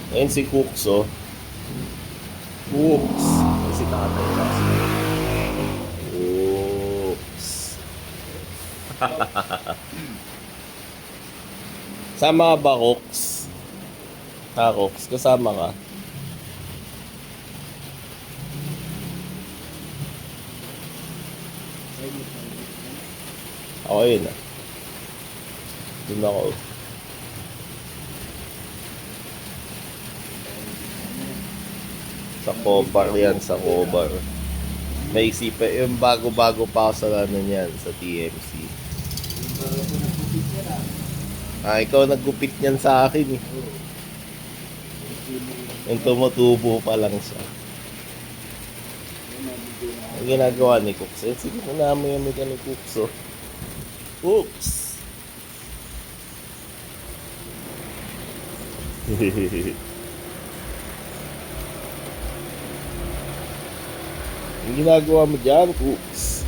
Ayun si Cooks, oh. Cooks. Ayun si tatay kasi. Cooks. Sama ka ba, Cooks? Ha, Cooks? Kasama ka? Ako yun, ah. Dun ako. Sa Cobar yan, sa Cobar. May isipan, yung bago-bago pa ako sa ano yan, sa TMC. Ah, ikaw naggupit niyan sa akin eh. Yung tumutubo pa lang siya. Ang ginagawa ni Cooks. Eh, sige mo namin yung mika ni Cooks, oh. Cooks! Ang ginagawa mo dyan, Cooks?